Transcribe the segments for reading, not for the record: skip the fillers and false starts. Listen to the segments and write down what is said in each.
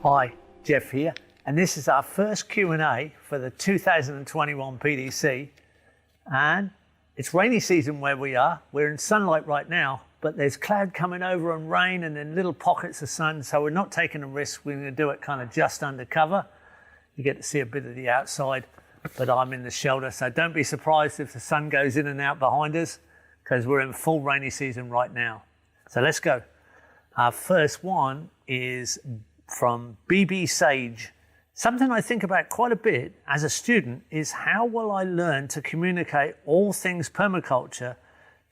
Hi, Jeff here, and this is our first Q&A for the 2021 PDC. And it's rainy season where we are. We're in sunlight right now, but there's cloud coming over and rain and then little pockets of sun, so we're not taking a risk. We're going to do it kind of just under cover. You get to see a bit of the outside, but I'm in the shelter, so don't be surprised if the sun goes in and out behind us, because we're in full rainy season right now. So let's go. Our first one is from BB Sage. Something I think about quite a bit as a student is how will I learn to communicate all things permaculture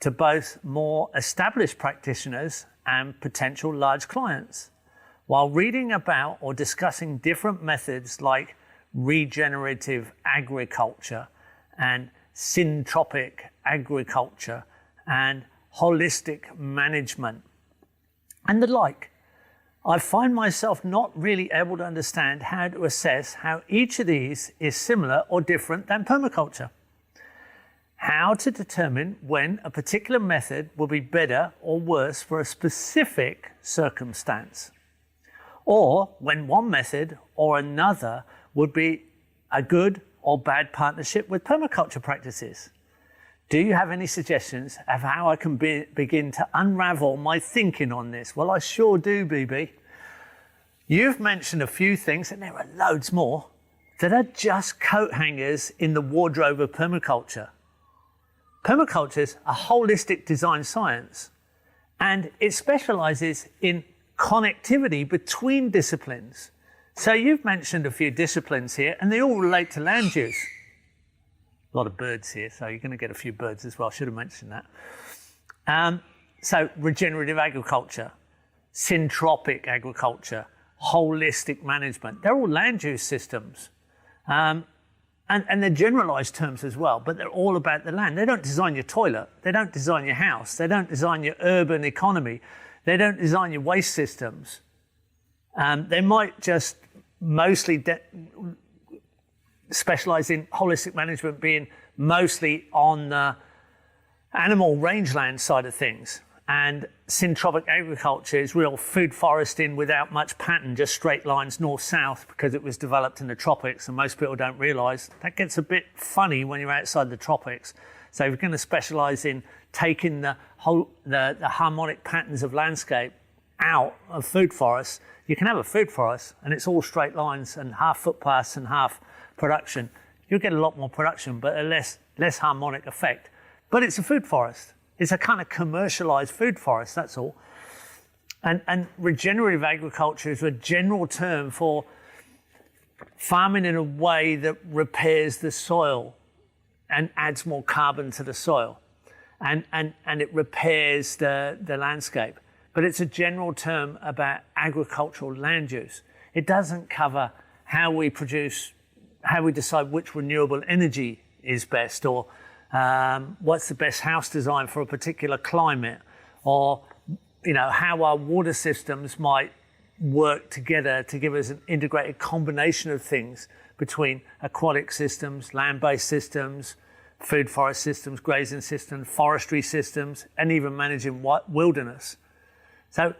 to both more established practitioners and potential large clients, while reading about or discussing different methods like regenerative agriculture and syntropic agriculture and holistic management and the like. I find myself not really able to understand how to assess how each of these is similar or different than permaculture. How to determine when a particular method will be better or worse for a specific circumstance, or when one method or another would be a good or bad partnership with permaculture practices. Do you have any suggestions of how I can begin to unravel my thinking on this? Well, I sure do, BB. You've mentioned a few things, and there are loads more, that are just coat hangers in the wardrobe of permaculture. Permaculture is a holistic design science, and it specializes in connectivity between disciplines. So you've mentioned a few disciplines here, and they all relate to land use. A lot of birds here, so you're going to get a few birds as well. I should have mentioned that. So regenerative agriculture, syntropic agriculture, holistic management. They're all land use systems. And they're generalized terms as well, but they're all about the land. They don't design your toilet. They don't design your house. They don't design your urban economy. They don't design your waste systems. They might just mostly specialize in holistic management, being mostly on the animal rangeland side of things. And syntropic agriculture is real food foresting without much pattern, just straight lines north-south, because it was developed in the tropics, and most people don't realize that gets a bit funny when you're outside the tropics. So if you're going to specialize in taking the harmonic patterns of landscape out of food forests, you can have a food forest and it's all straight lines and half footpaths and half production. You'll get a lot more production, but a less harmonic effect. But it's a food forest. It's a kind of commercialized food forest, that's all. And regenerative agriculture is a general term for farming in a way that repairs the soil and adds more carbon to the soil. And it repairs the landscape. But it's a general term about agricultural land use. It doesn't cover how we decide which renewable energy is best, or what's the best house design for a particular climate, or how our water systems might work together to give us an integrated combination of things between aquatic systems, land-based systems, food forest systems, grazing systems, forestry systems, and even managing wilderness. So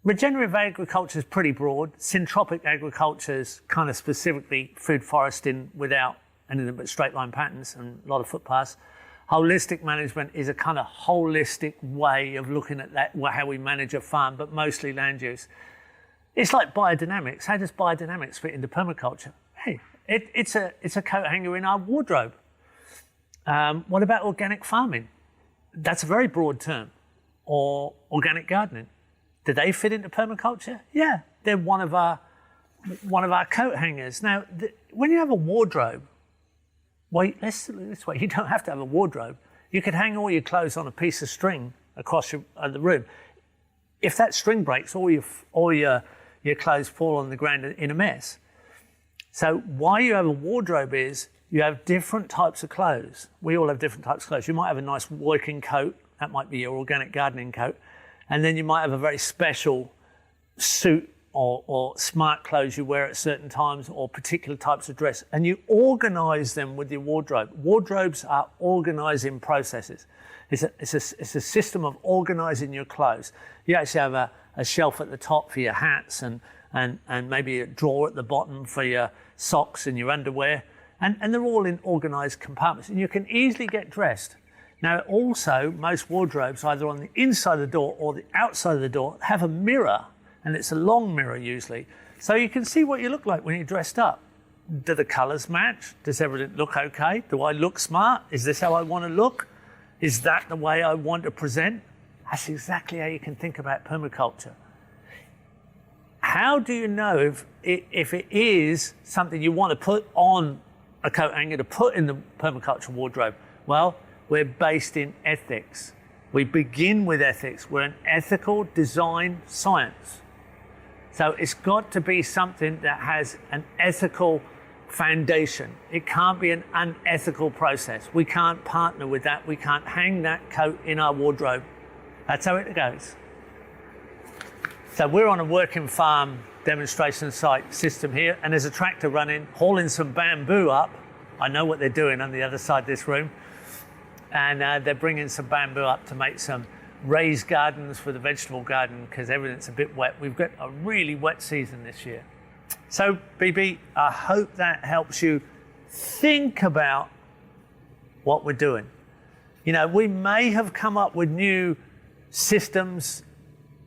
regenerative agriculture is pretty broad. Syntropic agriculture is kind of specifically food foresting without anything but straight line patterns and a lot of footpaths. Holistic management is a kind of holistic way of looking at that, how we manage a farm, but mostly land use. It's like biodynamics. How does biodynamics fit into permaculture? Hey, it's a coat hanger in our wardrobe. What about organic farming? That's a very broad term. Or organic gardening. Do they fit into permaculture? Yeah, they're one of our coat hangers. Now, when you have a wardrobe, well, let's wait. You don't have to have a wardrobe. You could hang all your clothes on a piece of string across the room. If that string breaks, all your clothes fall on the ground in a mess. So why you have a wardrobe is you have different types of clothes. We all have different types of clothes. You might have a nice working coat. That might be your organic gardening coat. And then you might have a very special suit or smart clothes you wear at certain times, or particular types of dress. And you organize them with your wardrobe. Wardrobes are organizing processes. It's a system of organizing your clothes. You actually have a shelf at the top for your hats and and maybe a drawer at the bottom for your socks and your underwear. And they're all in organized compartments, and you can easily get dressed. Now, also, most wardrobes, either on the inside of the door or the outside of the door, have a mirror, and it's a long mirror usually, so you can see what you look like when you're dressed up. Do the colors match? Does everything look okay? Do I look smart? Is this how I want to look? Is that the way I want to present? That's exactly how you can think about permaculture. How do you know if it is something you want to put on a coat hanger, to put in the permaculture wardrobe? Well, we're based in ethics. We begin with ethics. We're an ethical design science. So it's got to be something that has an ethical foundation. It can't be an unethical process. We can't partner with that. We can't hang that coat in our wardrobe. That's how it goes. So we're on a working farm demonstration site system here, and there's a tractor running, hauling some bamboo up. I know what they're doing on the other side of this room. And they're bringing some bamboo up to make some raised gardens for the vegetable garden, because everything's a bit wet. We've got a really wet season this year. So, BB, I hope that helps you think about what we're doing. You know, we may have come up with new systems.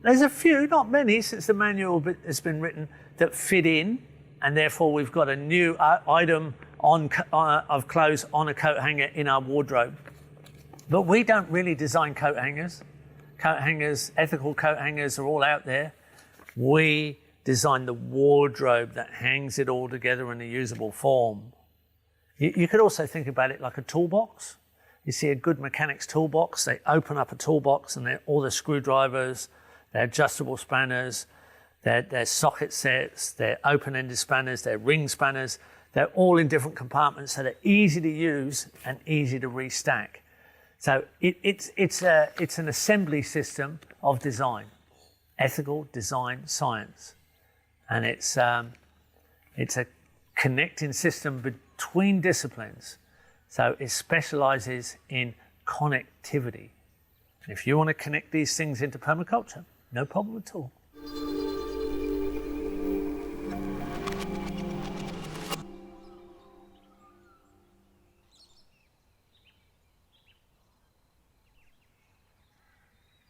There's a few, not many, since the manual has been written, that fit in, and therefore we've got a new item of clothes on a coat hanger in our wardrobe. But we don't really design coat hangers. Coat hangers, ethical coat hangers are all out there. We design the wardrobe that hangs it all together in a usable form. You could also think about it like a toolbox. You see a good mechanic's toolbox, they open up a toolbox and all the screwdrivers, their adjustable spanners, their socket sets, their open-ended spanners, their ring spanners, they're all in different compartments, so they're easy to use and easy to restack. So it's an assembly system of design, ethical design science. And it's a connecting system between disciplines. So it specializes in connectivity. And if you want to connect these things into permaculture, no problem at all.